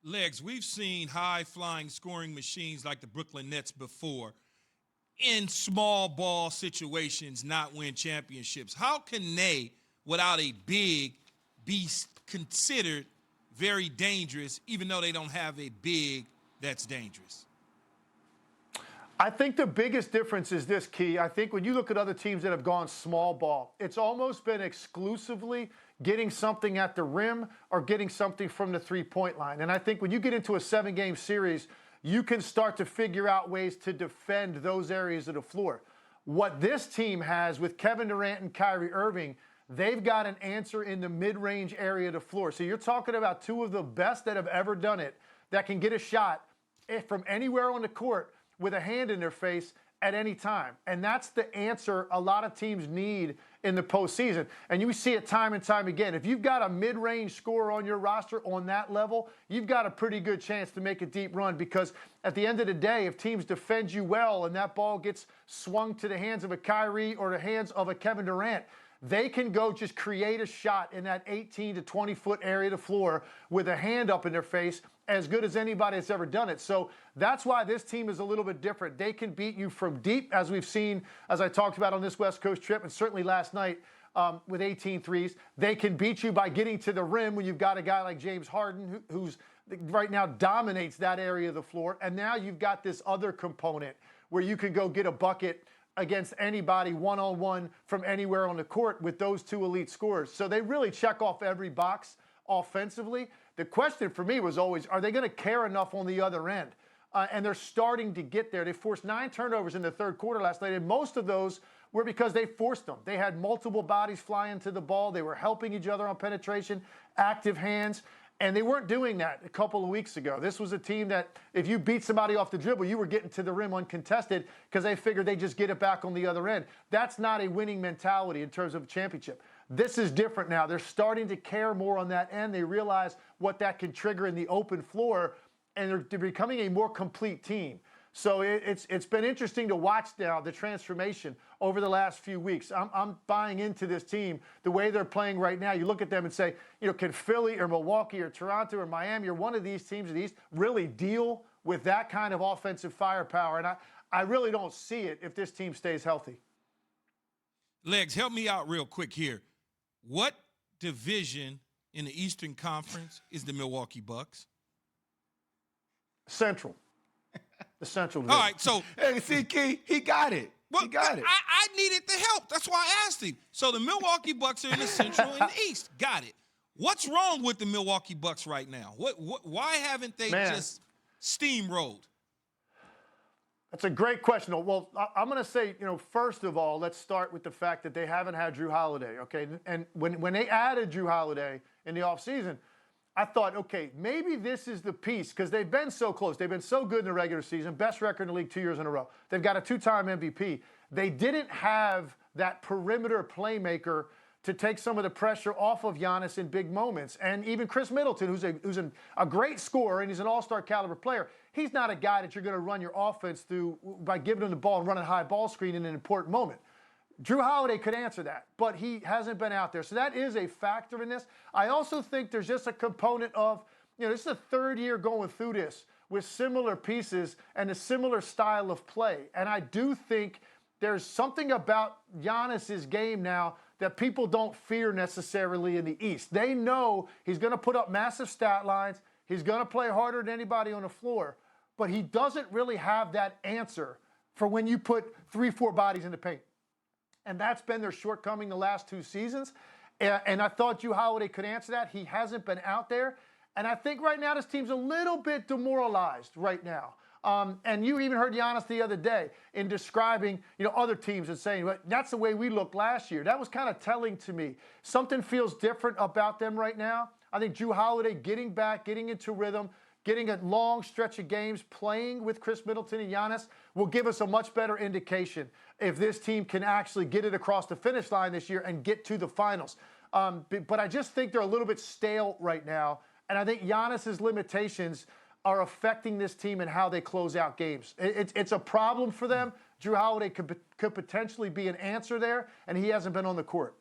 Legs, we've seen high-flying scoring machines like the Brooklyn Nets before in small ball situations not win championships. How can they, without a big, be considered very dangerous, even though they don't have a big that's dangerous? I think the biggest difference is this, Key. I think when you look at other teams that have gone small ball, it's almost been exclusively getting something at the rim or getting something from the three-point line. And I think when you get into a 7-game series, you can start to figure out ways to defend those areas of the floor. What this team has with Kevin Durant and Kyrie Irving, they've got an answer in the mid-range area of the floor. So you're talking about two of the best that have ever done it that can get a shot from anywhere on the court with a hand in their face at any time. And that's the answer a lot of teams need in the postseason. And you see it time and time again. If you've got a mid-range scorer on your roster on that level, you've got a pretty good chance to make a deep run, because at the end of the day, if teams defend you well and that ball gets swung to the hands of a Kyrie or the hands of a Kevin Durant, they can go just create a shot in that 18 to 20-foot area of the floor with a hand up in their face as good as anybody that's ever done it. So that's why this team is a little bit different. They can beat you from deep, as we've seen, as I talked about on this West Coast trip, and certainly last night with 18 threes. They can beat you by getting to the rim when you've got a guy like James Harden who's right now dominates that area of the floor. And now you've got this other component where you can go get a bucket against anybody one-on-one from anywhere on the court with those two elite scorers. So they really check off every box offensively. The question for me was always, are they going to care enough on the other end? And they're starting to get there. They forced 9 turnovers in the third quarter last night, and most of those were because they forced them. They had multiple bodies flying to the ball. They were helping each other on penetration, active hands. And they weren't doing that a couple of weeks ago. This was a team that if you beat somebody off the dribble, you were getting to the rim uncontested because they figured they'd just get it back on the other end. That's not a winning mentality in terms of a championship. This is different now. They're starting to care more on that end. They realize what that can trigger in the open floor, and they're becoming a more complete team. So it's been interesting to watch now the transformation over the last few weeks. I'm buying into this team, the way they're playing right now. You look at them and say, can Philly or Milwaukee or Toronto or Miami or one of these teams in the East really deal with that kind of offensive firepower? And I really don't see it if this team stays healthy. Legs, help me out real quick here. What division in the Eastern Conference is the Milwaukee Bucks? Central. The Central Division. All right, so hey, see, Key, he got it. Well, he got it. I needed the help. That's why I asked him. So the Milwaukee Bucks are in the Central and the East. Got it. What's wrong with the Milwaukee Bucks right now? Why haven't they just steamrolled? That's a great question. Well, I'm going to say, first of all, let's start with the fact that they haven't had Jrue Holiday, okay? And when they added Jrue Holiday in the offseason, I thought, okay, maybe this is the piece, because they've been so close. They've been so good in the regular season, best record in the league 2 years in a row. They've got a 2-time MVP. They didn't have that perimeter playmaker to take some of the pressure off of Giannis in big moments. And even Chris Middleton, who's a great scorer and he's an all-star caliber player, he's not a guy that you're going to run your offense through by giving him the ball and running high ball screen in an important moment. Jrue Holiday could answer that, but he hasn't been out there. So that is a factor in this. I also think there's just a component of, this is the third year going through this with similar pieces and a similar style of play. And I do think there's something about Giannis's game now that people don't fear necessarily in the East. They know he's going to put up massive stat lines. He's going to play harder than anybody on the floor, but he doesn't really have that answer for when you put 3-4 bodies in the paint. And that's been their shortcoming the last 2 seasons. And I thought Jrue Holiday could answer that. He hasn't been out there. And I think right now this team's a little bit demoralized right now. And you even heard Giannis the other day in describing, other teams and saying, well, that's the way we looked last year. That was kind of telling to me. Something feels different about them right now. I think Jrue Holiday getting back, getting into rhythm, getting a long stretch of games, playing with Chris Middleton and Giannis will give us a much better indication if this team can actually get it across the finish line this year and get to the finals. But I just think they're a little bit stale right now, and I think Giannis's limitations are affecting this team and how they close out games. It's a problem for them. Jrue Holiday could potentially be an answer there, and he hasn't been on the court.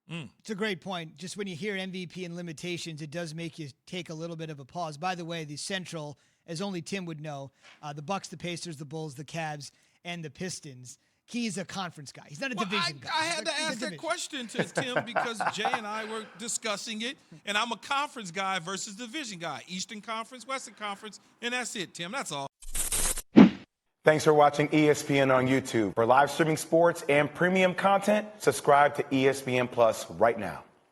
It's a great point. Just when you hear MVP and limitations, it does make you take a little bit of a pause. By the way, the Central, as only Tim would know, the Bucks, the Pacers, the Bulls, the Cavs, and the Pistons. Key's a conference guy. He's not a division guy. I had to ask that question to Tim because Jay and I were discussing it, and I'm a conference guy versus division guy. Eastern Conference, Western Conference, and that's it, Tim. That's all. Thanks for watching ESPN on YouTube. For live streaming sports and premium content, subscribe to ESPN Plus right now.